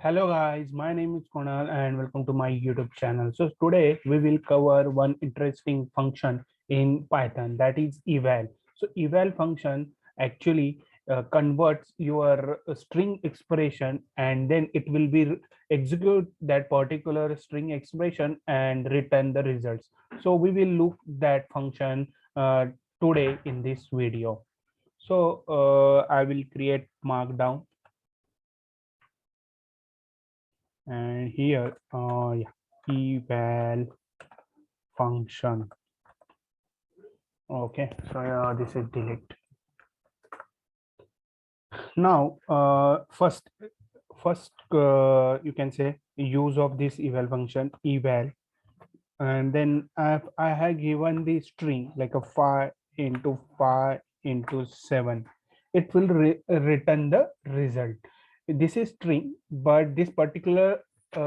Hello guys, my name is Kunal and welcome to my YouTube channel. So today we will cover one interesting function in Python, that is eval. So eval function actually converts your string expression and then it will be execute that particular string expression and return the results. So we will look that function today in this video. So I will create markdown, and here yeah, eval function. Okay, so this is delete. Now first you can say use of this eval function eval, and then I have given the string like a 5 into 5 into 7. It will return the result. This is string, but this particular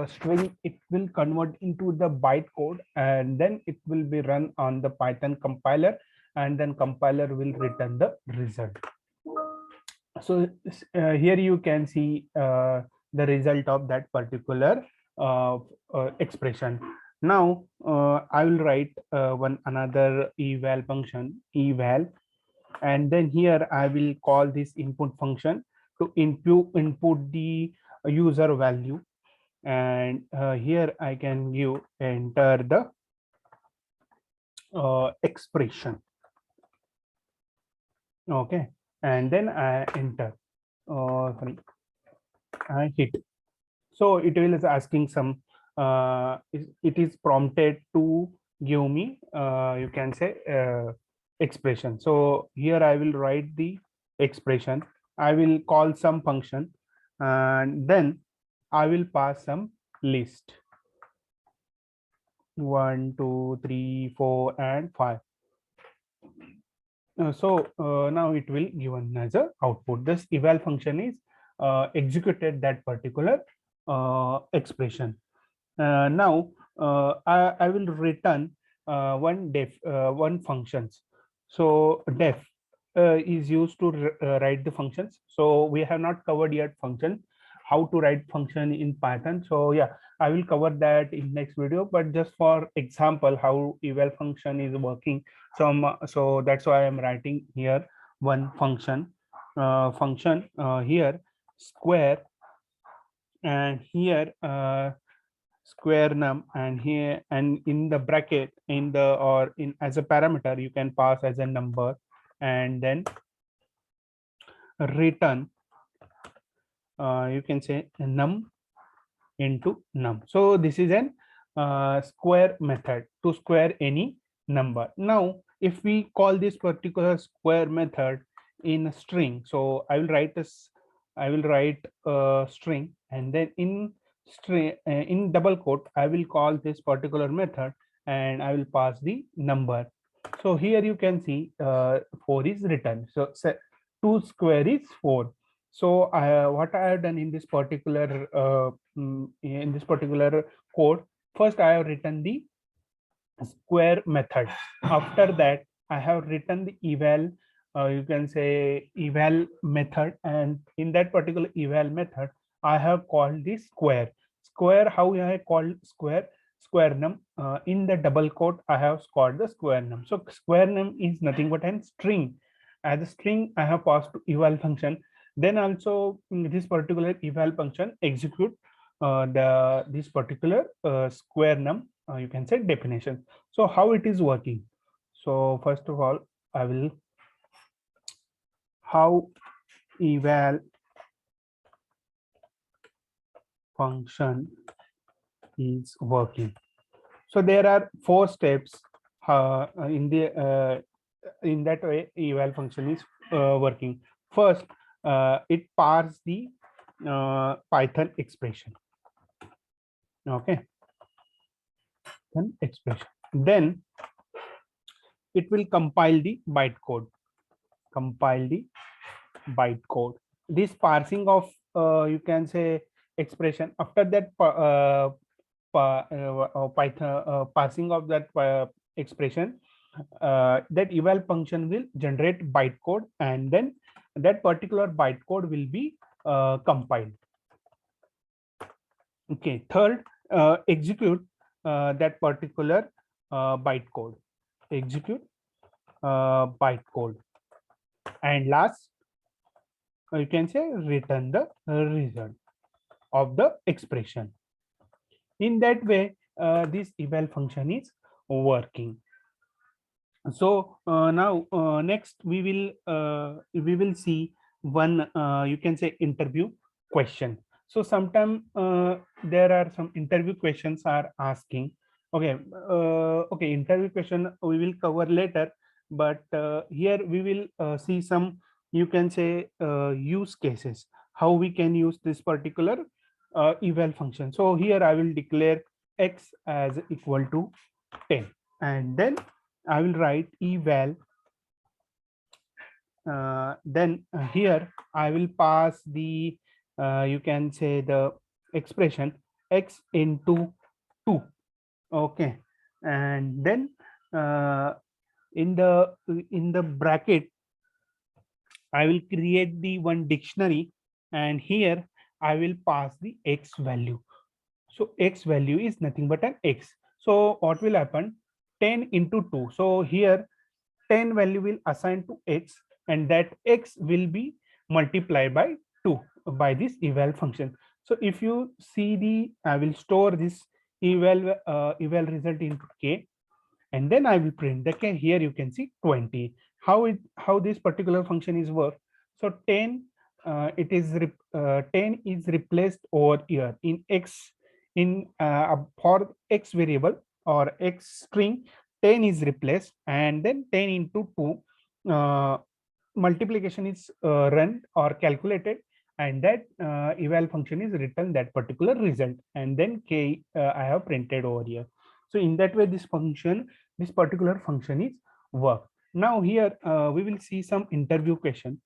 string, it will convert into the byte code and then it will be run on the Python compiler, and then compiler will return the result. So here you can see the result of that particular expression. Now I will write one another eval function eval, and then here I will call this input function to input the user value, and here I can give enter the expression. Okay, and then I enter sorry, I hit. So it will is asking some it is prompted to give me you can say expression. So here I will write the expression. I will call some function, and then I will pass some list 1 2 3 4 and 5. Now it will given as a output. This eval function is executed that particular expression. Now I will return one functions. So def is used to write the functions. So we have not covered yet function, how to write function in Python. So yeah, I will cover that in next video, but just for example how eval function is working. So that's why I'm writing here one function here square, and here square num, and here and in the bracket in the or in as a parameter you can pass as a number, and then return you can say num into num. So this is an square method to square any number. Now if we call this particular square method in a string, so I will write this, I will write a string, and then in string in double quote I will call this particular method and I will pass the number. So here you can see 4 is written. So 2 square is 4. So what I have done in this particular code, first I have written the square method. After that I have written the eval you can say eval method, and in that particular eval method I have called the square. How I called square num in the double quote I have called the square num. So square num is nothing but a string. As a string I have passed to eval function. Then also this particular eval function execute this particular square num you can say definition. So how it is working? So first of all I will how eval function is working. So there are 4 steps in that way eval function is working. First it parse the Python expression. Okay, then expression, then it will compile the bytecode. This parsing of you can say expression. After that Python parsing of that expression, that eval function will generate bytecode, and then that particular bytecode will be compiled. Okay, third, execute that particular byte code. Execute byte code. And last, you can say return the result of the expression. In that way, this eval function is working. So now next we will see one you can say interview question. So sometime there are some interview questions are asking. Okay, okay, interview question we will cover later, but here we will see some, you can say, use cases, how we can use this particular eval function. So here I will declare x as equal to 10, and then I will write eval. Then here I will pass the you can say the expression x into 2. Okay, and then uh, in the bracket I will create the one dictionary, and here I will pass the x value. So x value is nothing but an x. So what will happen? 10 into 2. So here 10 value will assign to x, and that x will be multiplied by 2 by this eval function. So if you see the, I will store this eval result into k, and then I will print the k. Here you can see 20. How this particular function is work? So 10 10 is replaced over here in x, in for x variable or x string. 10 is replaced, and then 10 into 2 multiplication is run or calculated, and that eval function is written that particular result, and then k I have printed over here. So in that way this particular function is work. Now here we will see some interview question.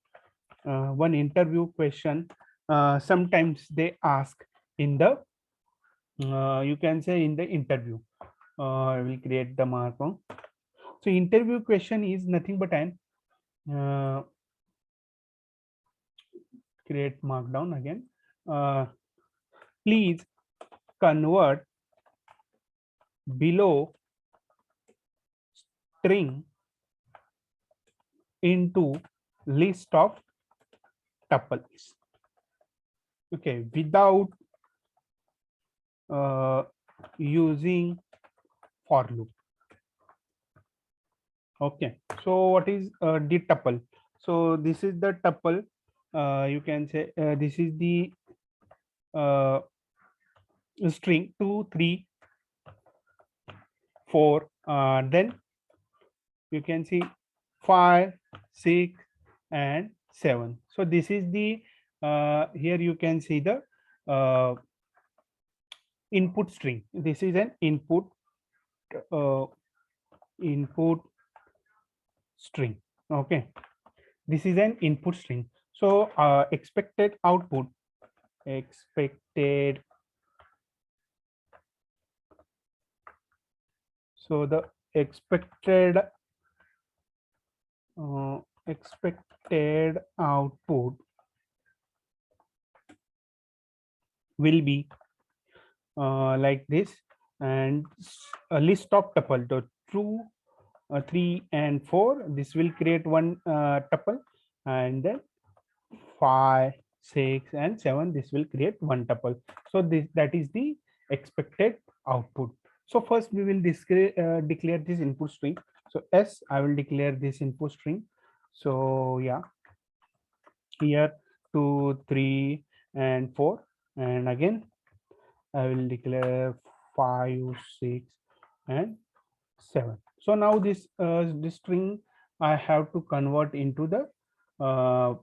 One interview question, sometimes they ask in the you can say in the interview. I will create the markdown. So interview question is nothing but an create markdown again. uh, Please convert below string into list of tuples. Okay, without using for loop. Okay, so what is the tuple? So this is the tuple. You can say this is the uh, string 2 3 4. Then you can see 5 6 and 7. So this is the here you can see the uh, input string. This is an uh, input string. Okay, this is an input string. So expected, so the expected output will be like this, and a list of tuple, the 2 3 and 4, this will create one tuple, and then 5 6 and 7, this will create one tuple. So this, that is the expected output. So first we will declare this input string. So s, I will declare this input string. So yeah, here 2 3 and 4, and again I will declare 5 6 and 7. So now this string I have to convert into the uh,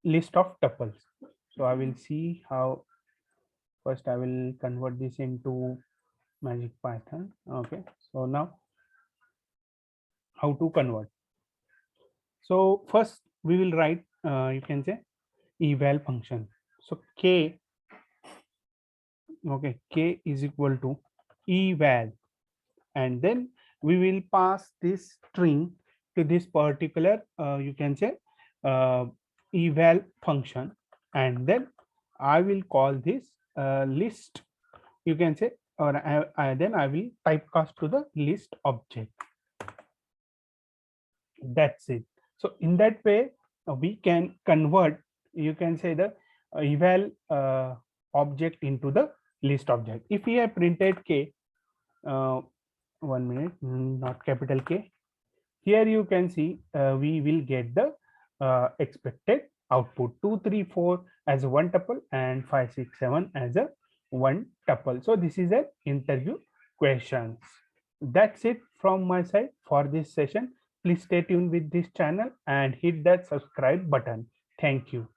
list of tuples. So I will see how. First I will convert this into magic python. Okay, so now how to convert? So first we will write you can say eval function. So k, okay, k is equal to eval, and then we will pass this string to this particular you can say uh, eval function, and then I will call this list you can say, or then I will typecast to the list object. That's it. So in that way, we can convert, you can say, the eval object into the list object. If we have printed k, uh, 1 minute, not capital K, here you can see we will get the expected output 234 as a one tuple and 567 as a one tuple. So this is an interview questions. That's it from my side for this session. Please stay tuned with this channel and hit that subscribe button. Thank you.